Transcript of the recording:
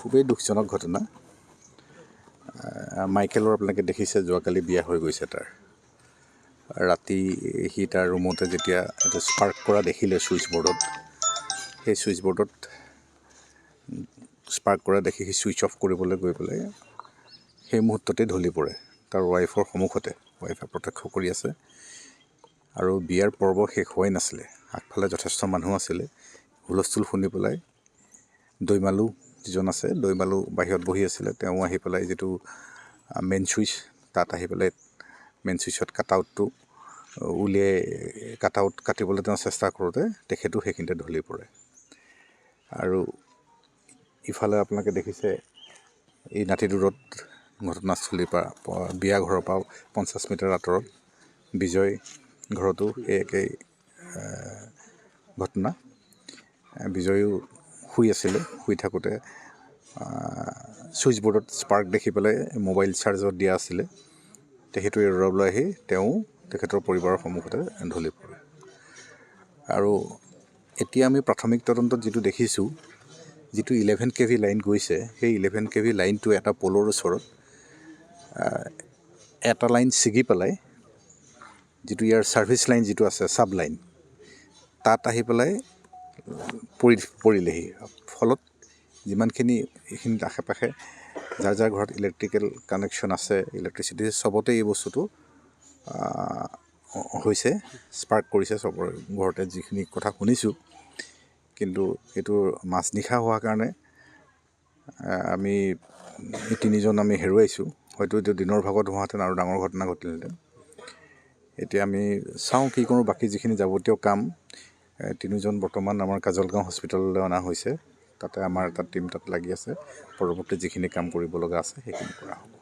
খুবেই দুখজনক ঘটনা। মাইকেলৰ আপোনালোকে দেখিছে যোৱাকালি বিয়া হৈ গৈছে তাৰ। ৰাতি সি তাৰ ৰুমতে যেতিয়া এইটো স্পাৰ্ক কৰা দেখিলে ছুইচ বৰ্ডত, সেই ছুইচ বৰ্ডত স্পাৰ্ক কৰা দেখি সি ছুইচ অফ কৰিবলৈ গৈ পেলাই সেই মুহূৰ্ততে ঢলি পৰে তাৰ ৱাইফৰ সন্মুখতে। ৱাইফে প্ৰত্যক্ষ কৰি আছে আৰু বিয়াৰ পৰ্ব শেষ হোৱাই নাছিলে। আগফালে যথেষ্ট মানুহ আছিলে। হুলস্থুল শুনি পেলাই দৈমালু যিজন আছে, দৈমালু বাহিৰত বহি আছিলে। তেওঁ আহি পেলাই যিটো মেইন ছুইচ, তাত আহি পেলাই মেইন ছুইচত কাট আউটটো উলিয়াই কাটিবলৈ তেওঁ চেষ্টা কৰোঁতে তেখেতো সেইখিনিতে ঢলি পৰে। আৰু ইফালে আপোনালোকে দেখিছে এই নাতি দূৰত ঘটনাস্থলীৰ পৰা বিয়া ঘৰৰ পৰা 50 মিটাৰ আঁতৰত বিজয় ঘৰতো এই একেই ঘটনা। বিজয়ো শুই আছিলে। শুই থাকোঁতে ছুইচ বৰ্ডত স্পাৰ্ক দেখি পেলাই মোবাইল চাৰ্জত দিয়া আছিলে। তেখেতো এৰুৱাবলৈ আহি তেওঁ তেখেতৰ পৰিবাৰৰ সন্মুখতে ঢলি পৰে। আৰু এতিয়া আমি প্ৰাথমিক তদন্তত যিটো দেখিছোঁ, যিটো 11 kV লাইন গৈছে, সেই 11 kV লাইনটো এটা পলৰ ওচৰত এটা লাইন ছিগি পেলাই যিটো ইয়াৰ ছাৰ্ভিচ লাইন যিটো আছে ছাব লাইন, তাত আহি পেলাই পৰিলেহি। ফলত যিমানখিনি এইখিনিত আশে পাশে যাৰ যাৰ ঘৰত ইলেক্ট্ৰিকেল কানেকশ্যন আছে, ইলেক্ট্ৰিচিটি, চবতে এই বস্তুটো হৈছে, স্পাৰ্ক কৰিছে চবৰে ঘৰতে, যিখিনি কথা শুনিছোঁ। কিন্তু এইটো মাজনিশা হোৱাৰ কাৰণে আমি তিনিজন আমি হেৰুৱাইছোঁ। হয়তো এইটো দিনৰ ভাগত হোৱাহেঁতেন আৰু ডাঙৰ ঘটনা ঘটিলহেঁতেন। এতিয়া আমি চাওঁ কি কৰোঁ। বাকী যিখিনি যাৱতীয় কাম, তিনিজন বৰ্তমান আমাৰ কাজলগাঁও হস্পিটেললৈ অনা হৈছে। তাতে আমাৰ এটা টীম তাত লাগি আছে। পৰৱৰ্তী যিখিনি কাম কৰিব লগা আছে সেইখিনি কৰা হ'ব।